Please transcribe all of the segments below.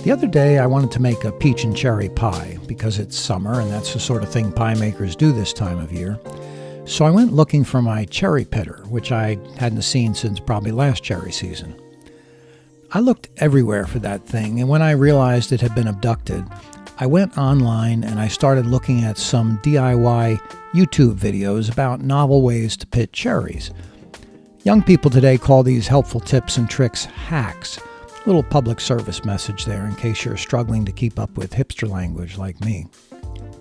The other day I wanted to make a peach and cherry pie because it's summer and that's the sort of thing pie makers do this time of year. So I went looking for my cherry pitter, which I hadn't seen since probably last cherry season. I looked everywhere for that thing, and when I realized it had been abducted, I went online and I started looking at some DIY YouTube videos about novel ways to pit cherries. Young people today call these helpful tips and tricks hacks. Little public service message there in case you're struggling to keep up with hipster language like me.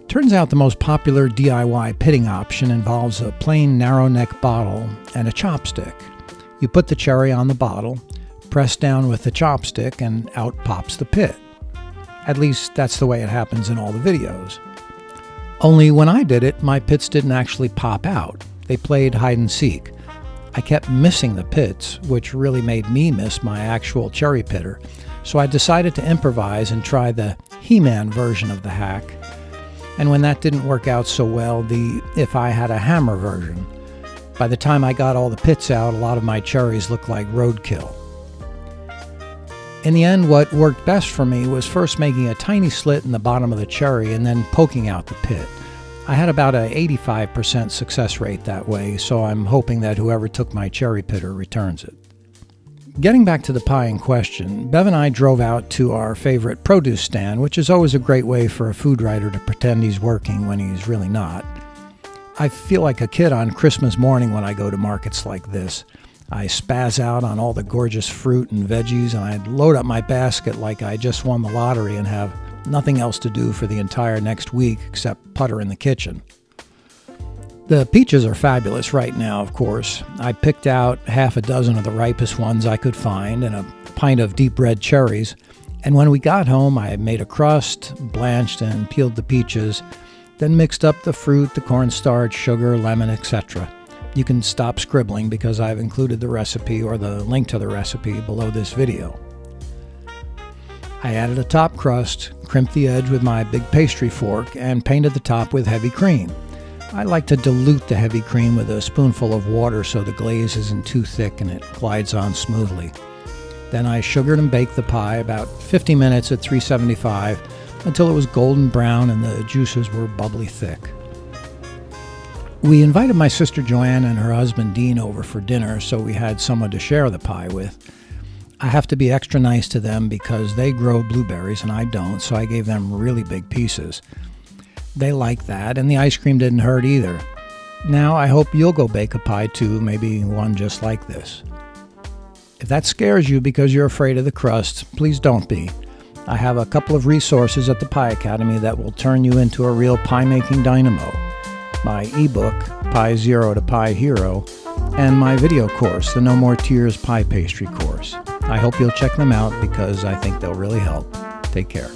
Turns out the most popular DIY pitting option involves a plain narrow neck bottle and a chopstick. You put the cherry on the bottle, press down with the chopstick, and out pops the pit. At least that's the way it happens in all the videos. Only when I did it, my pits didn't actually pop out. They played hide and seek. I kept missing the pits, which really made me miss my actual cherry pitter, so I decided to improvise and try the He-Man version of the hack. And when that didn't work out so well, the if I had a hammer version. By the time I got all the pits out, a lot of my cherries looked like roadkill. In the end, what worked best for me was first making a tiny slit in the bottom of the cherry and then poking out the pit. I had about an 85% success rate that way, so I'm hoping that whoever took my cherry pitter returns it. Getting back to the pie in question, Bev and I drove out to our favorite produce stand, which is always a great way for a food writer to pretend he's working when he's really not. I feel like a kid on Christmas morning when I go to markets like this. I spaz out on all the gorgeous fruit and veggies, and I load up my basket like I just won the lottery and have nothing else to do for the entire next week except putter in the kitchen. The peaches are fabulous right now, of course. I picked out half a dozen of the ripest ones I could find and a pint of deep red cherries, and when we got home I made a crust, blanched and peeled the peaches, then mixed up the fruit, the cornstarch, sugar, lemon, etc. You can stop scribbling because I've included the recipe or the link to the recipe below this video. I added a top crust, crimped the edge with my big pastry fork, and painted the top with heavy cream. I like to dilute the heavy cream with a spoonful of water so the glaze isn't too thick and it glides on smoothly. Then I sugared and baked the pie about 50 minutes at 375 until it was golden brown and the juices were bubbly thick. We invited my sister Joanne and her husband Dean over for dinner, so we had someone to share the pie with. I have to be extra nice to them because they grow blueberries and I don't, so I gave them really big pieces. They like that, and the ice cream didn't hurt either. Now I hope you'll go bake a pie too, maybe one just like this. If that scares you because you're afraid of the crust, please don't be. I have a couple of resources at the Pie Academy that will turn you into a real pie-making dynamo. My ebook, Pie Zero to Pie Hero, and my video course, the No More Tears Pie Pastry course. I hope you'll check them out because I think they'll really help. Take care.